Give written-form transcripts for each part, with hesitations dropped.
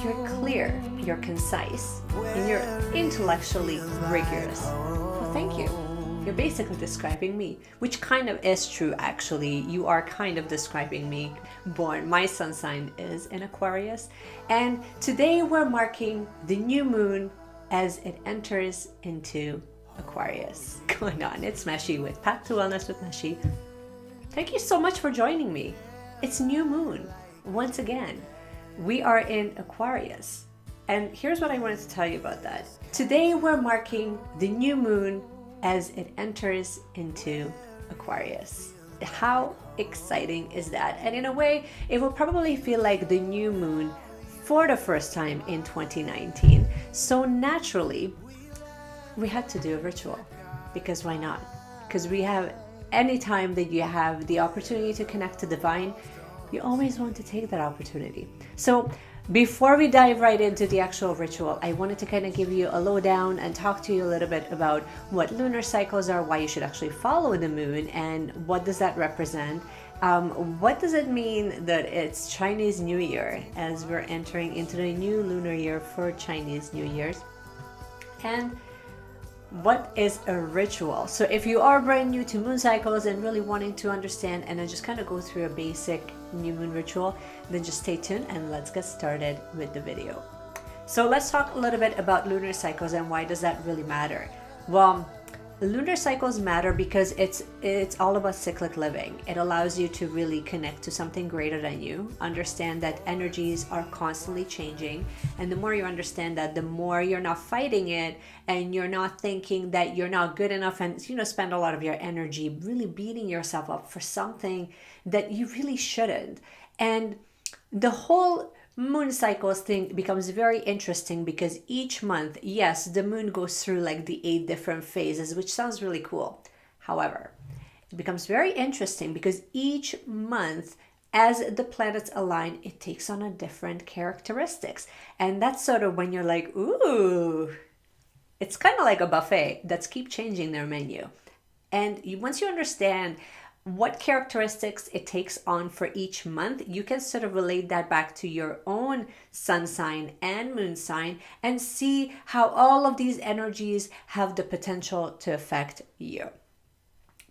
You're clear, you're concise, and you're intellectually rigorous. Well, thank you. You're basically describing me, which kind of is true actually. You are kind of describing me. My sun sign is in Aquarius, and today we're marking the new moon as it enters into Aquarius. Going on, it's Meshi with Path to Wellness with Meshi. Thank you so much for joining me. It's new moon. Once again, we are in Aquarius. And here's what I wanted to tell you about that. Today we're marking the new moon as it enters into Aquarius. How exciting is that? And in a way, it will probably feel like the new moon for the first time in 2019. So naturally, we had to do a ritual, because why not? Because we have, anytime that you have the opportunity to connect to divine, you always want to take that opportunity. So before we dive right into the actual ritual, I wanted to kind of give you a lowdown and talk to you a little bit about what lunar cycles are, why you should actually follow the moon, and what does that represent. What does it mean that it's Chinese New Year as we're entering into the new lunar year for Chinese New Year's? And what is a ritual? So if you are brand new to moon cycles and really wanting to understand and then just kind of go through a basic new moon ritual, then just stay tuned and let's get started with the video. So let's talk a little bit about lunar cycles and why does that really matter? Well, lunar cycles matter because it's all about cyclic living. It allows you to really connect to something greater than you, understand that energies are constantly changing, and the more you understand that, the more you're not fighting it and you're not thinking that you're not good enough and spend a lot of your energy really beating yourself up for something that you really shouldn't. And the whole moon cycles thing becomes very interesting because each month, yes, the moon goes through like the 8 different phases, which sounds really cool. However, it becomes very interesting because each month, as the planets align, it takes on a different characteristics. And that's sort of when you're like, ooh, it's kind of like a buffet that's keep changing their menu. And once you understand what characteristics it takes on for each month, you can sort of relate that back to your own sun sign and moon sign and see how all of these energies have the potential to affect you.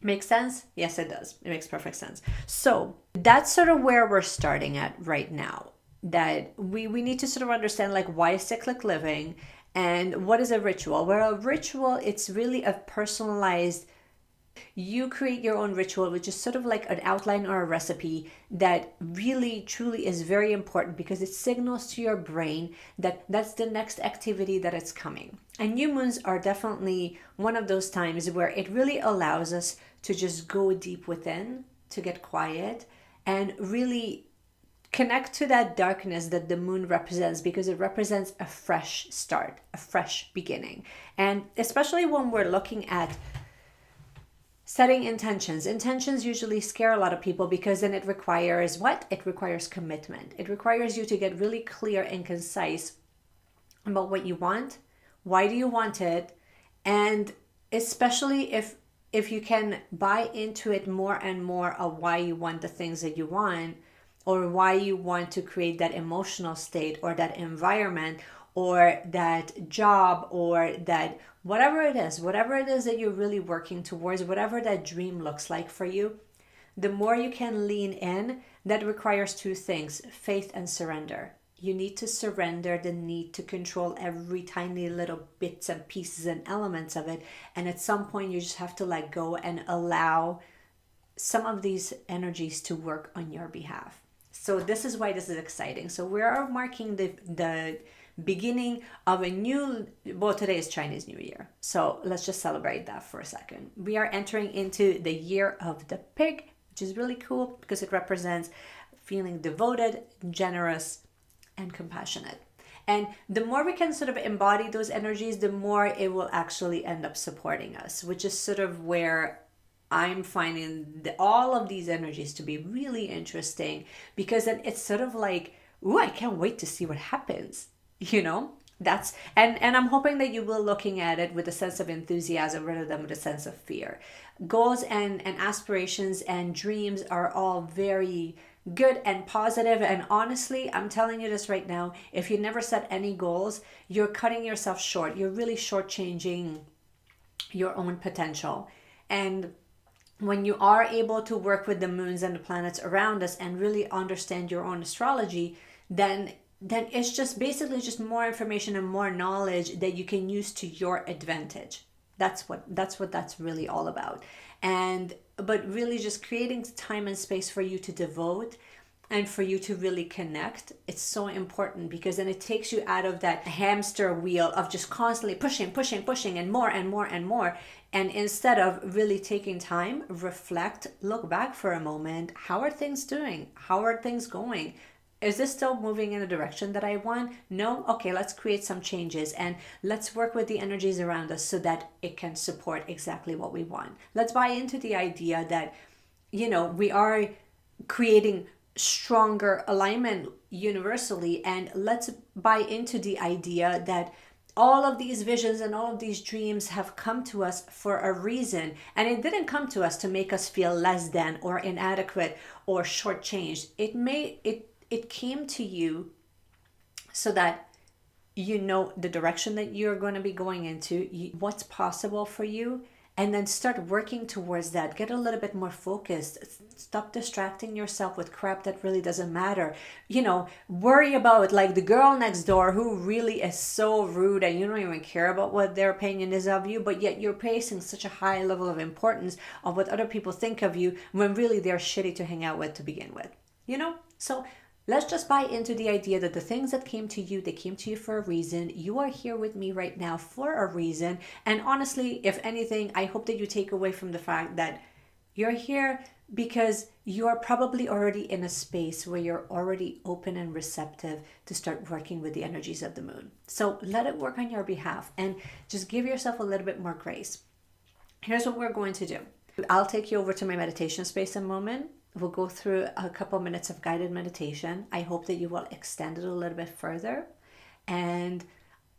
Makes sense? Yes, it does. It makes perfect sense. So that's sort of where we're starting at right now. That we need to sort of understand like why cyclic living and what is a ritual. Where a ritual, it's really a personalized. You create your own ritual, which is sort of like an outline or a recipe that really, truly is very important because it signals to your brain that that's the next activity that it's coming. And new moons are definitely one of those times where it really allows us to just go deep within, to get quiet, and really connect to that darkness that the moon represents, because it represents a fresh start, a fresh beginning. And especially when we're looking at setting intentions. Intentions usually scare a lot of people because then it requires what? It requires commitment. It requires you to get really clear and concise about what you want, why do you want it, and especially if you can buy into it more and more of why you want the things that you want, or why you want to create that emotional state or that environment or that job or that whatever it is that you're really working towards, whatever that dream looks like for you, the more you can lean in, that requires 2 things, faith and surrender. You need to surrender the need to control every tiny little bits and pieces and elements of it. And at some point you just have to let go and allow some of these energies to work on your behalf. So this is why this is exciting. So we are marking the beginning of a new, well, today is Chinese New Year. So let's just celebrate that for a second. We are entering into the year of the pig, which is really cool because it represents feeling devoted, generous, and compassionate. And the more we can sort of embody those energies, the more it will actually end up supporting us, which is sort of where I'm finding all of these energies to be really interesting, because then it's sort of like, ooh, I can't wait to see what happens. That's and I'm hoping that you will looking at it with a sense of enthusiasm rather than with a sense of fear. Goals and aspirations and dreams are all very good and positive. And honestly, I'm telling you this right now, if you never set any goals, you're cutting yourself short. You're really shortchanging your own potential. And when you are able to work with the moons and the planets around us and really understand your own astrology, then it's just basically just more information and more knowledge that you can use to your advantage. That's what that's really all about. But really just creating time and space for you to devote and for you to really connect. It's so important, because then it takes you out of that hamster wheel of just constantly pushing and more and more and more. And instead of really taking time, reflect, look back for a moment. How are things doing? How are things going? Is this still moving in the direction that I want? No? Okay, let's create some changes and let's work with the energies around us so that it can support exactly what we want. Let's buy into the idea that, we are creating stronger alignment universally, and let's buy into the idea that all of these visions and all of these dreams have come to us for a reason, and it didn't come to us to make us feel less than or inadequate or shortchanged. It came to you so that you know the direction that you're going to be going into, what's possible for you, and then start working towards that. Get a little bit more focused. Stop distracting yourself with crap that really doesn't matter. Worry about like the girl next door who really is so rude and you don't even care about what their opinion is of you, but yet you're placing such a high level of importance on what other people think of you when really they're shitty to hang out with to begin with. So let's just buy into the idea that the things that came to you, they came to you for a reason. You are here with me right now for a reason. And honestly, if anything, I hope that you take away from the fact that you're here because you are probably already in a space where you're already open and receptive to start working with the energies of the moon. So let it work on your behalf and just give yourself a little bit more grace. Here's what we're going to do. I'll take you over to my meditation space in a moment. We'll go through a couple minutes of guided meditation. I hope that you will extend it a little bit further. And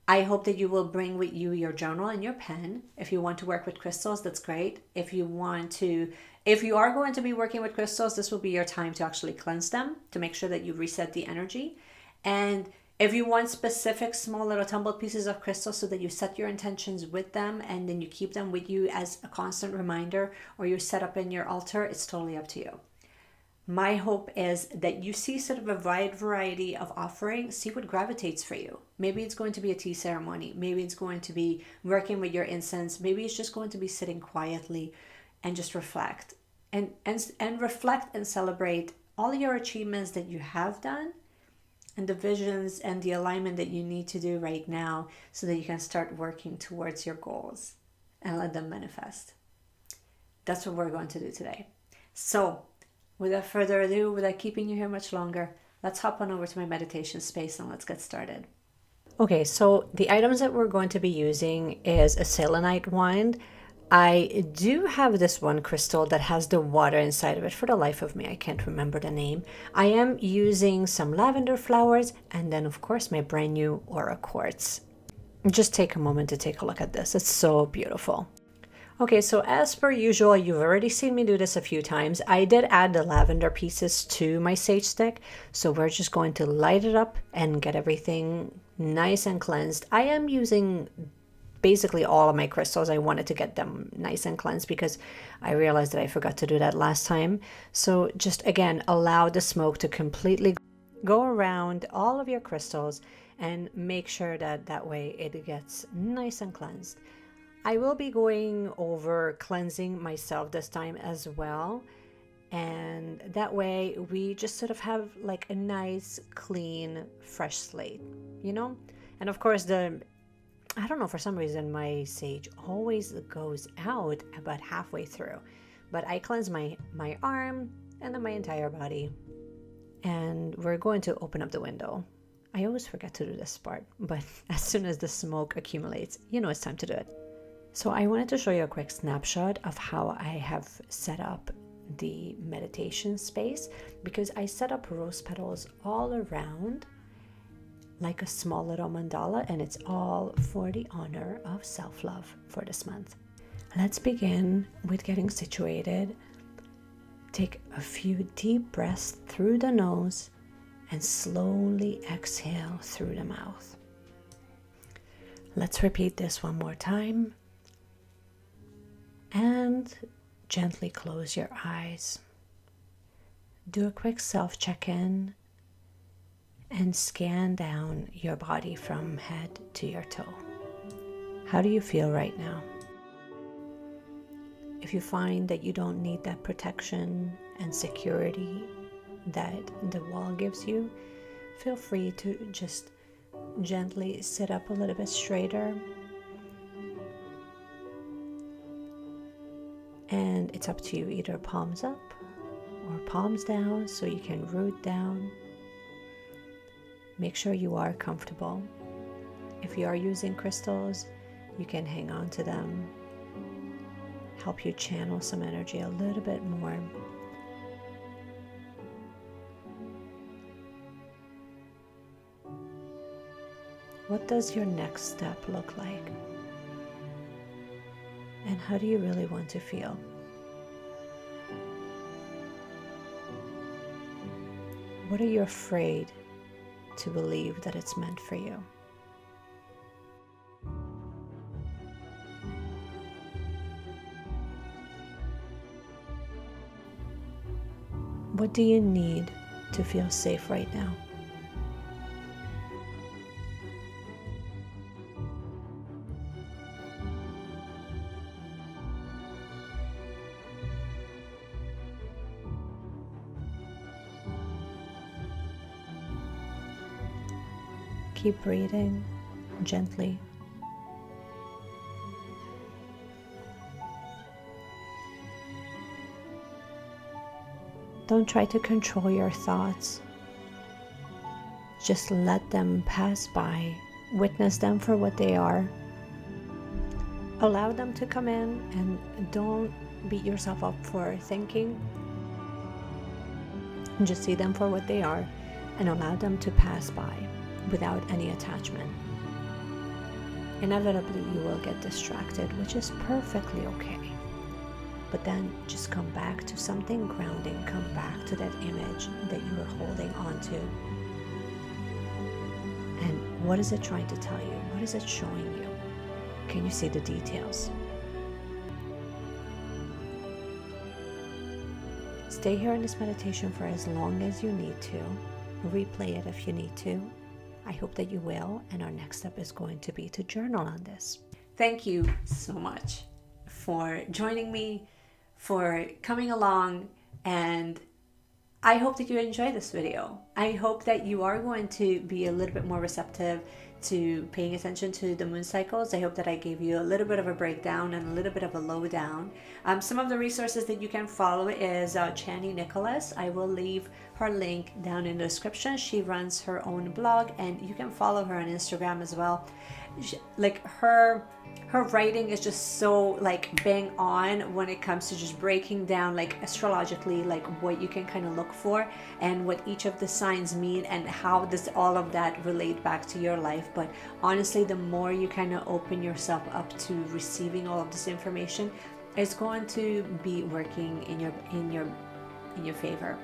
I hope that you will bring with you your journal and your pen. If you want to work with crystals, that's great. If you are going to be working with crystals, this will be your time to actually cleanse them, to make sure that you reset the energy. And if you want specific small little tumbled pieces of crystal so that you set your intentions with them and then you keep them with you as a constant reminder, or you set up in your altar, it's totally up to you. My hope is that you see sort of a wide variety of offerings, see what gravitates for you. Maybe it's going to be a tea ceremony. Maybe it's going to be working with your incense. Maybe it's just going to be sitting quietly and just reflect. And reflect and celebrate all your achievements that you have done and the visions and the alignment that you need to do right now so that you can start working towards your goals and let them manifest. That's what we're going to do today. So, without further ado, without keeping you here much longer, let's hop on over to my meditation space and let's get started. Okay, so the items that we're going to be using is a selenite wand. I do have this one crystal that has the water inside of it. For the life of me, I can't remember the name. I am using some lavender flowers and then, of course, my brand new aura quartz. Just take a moment to take a look at this. It's so beautiful. Okay, so as per usual, you've already seen me do this a few times. I did add the lavender pieces to my sage stick, so we're just going to light it up and get everything nice and cleansed. I am using basically all of my crystals. I wanted to get them nice and cleansed because I realized that I forgot to do that last time. So just again, allow the smoke to completely go around all of your crystals and make sure that way it gets nice and cleansed. I will be going over cleansing myself this time as well. And that way we just sort of have like a nice, clean, fresh slate, And of course, I don't know, for some reason my sage always goes out about halfway through. But I cleanse my arm and then my entire body. And we're going to open up the window. I always forget to do this part, but as soon as the smoke accumulates, it's time to do it. So I wanted to show you a quick snapshot of how I have set up the meditation space, because I set up rose petals all around like a small little mandala, and it's all for the honor of self-love for this month. Let's begin with getting situated. Take a few deep breaths through the nose and slowly exhale through the mouth. Let's repeat this one more time. And gently close your eyes. Do a quick self-check-in and scan down your body from head to your toe. How do you feel right now? If you find that you don't need that protection and security that the wall gives you, feel free to just gently sit up a little bit straighter. And it's up to you, either palms up or palms down so you can root down. Make sure you are comfortable. If you are using crystals, you can hang on to them. Help you channel some energy a little bit more. What does your next step look like? And how do you really want to feel? What are you afraid to believe that it's meant for you? What do you need to feel safe right now? Keep breathing gently. Don't try to control your thoughts. Just let them pass by. Witness them for what they are. Allow them to come in and don't beat yourself up for thinking. Just see them for what they are and allow them to pass by without any attachment. Inevitably, you will get distracted, which is perfectly okay. But then just come back to something grounding. Come back to that image that you were holding on to. And what is it trying to tell you? What is it showing you? Can you see the details? Stay here in this meditation for as long as you need to. Replay it if you need to. I hope that you will, and our next step is going to be to journal on this. Thank you so much for joining me, for coming along, and I hope that you enjoy this video. I hope that you are going to be a little bit more receptive to paying attention to the moon cycles. I hope that I gave you a little bit of a breakdown and a little bit of a lowdown. Some of the resources that you can follow is Chani Nicholas. I will leave her link down in the description. She runs her own blog, and you can follow her on Instagram as well. Her writing is just so like bang on when it comes to just breaking down like astrologically like what you can kind of look for and what each of the signs mean and how does all of that relate back to your life. But honestly, the more you kind of open yourself up to receiving all of this information, it's going to be working in your favor.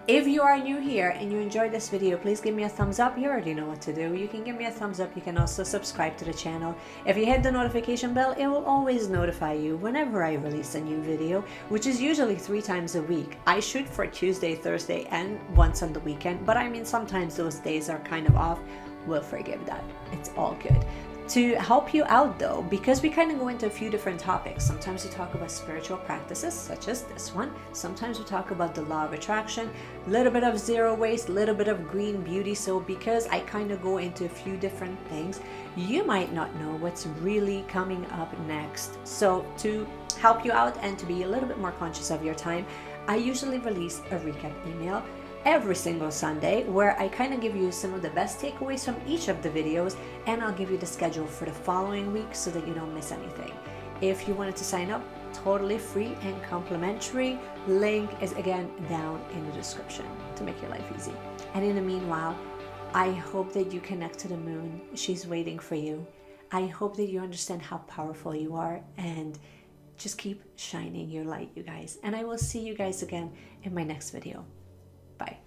If you are new here and you enjoyed this video, please give me a thumbs up. You already know what to do. You can give me a thumbs up. You can also subscribe to the channel. If you hit the notification bell, it will always notify you whenever I release a new video, which is usually 3 times a week. I shoot for Tuesday, Thursday, and once on the weekend, but I mean sometimes those days are kind of off. We'll forgive that. It's all good. To help you out though, because we kind of go into a few different topics. Sometimes we talk about spiritual practices such as this one. Sometimes we talk about the law of attraction, a little bit of zero waste, a little bit of green beauty. So because I kind of go into a few different things, you might not know what's really coming up next. So to help you out and to be a little bit more conscious of your time, I usually release a recap email every single Sunday where I kind of give you some of the best takeaways from each of the videos, and I'll give you the schedule for the following week so that you don't miss anything. If you wanted to sign up, totally free and complimentary. Link is again down in the description to make your life easy. And in the meanwhile, I hope that you connect to the moon. She's waiting for you. I hope that you understand how powerful you are and Just keep shining your light, you guys. And I will see you guys again in my next video. Bye.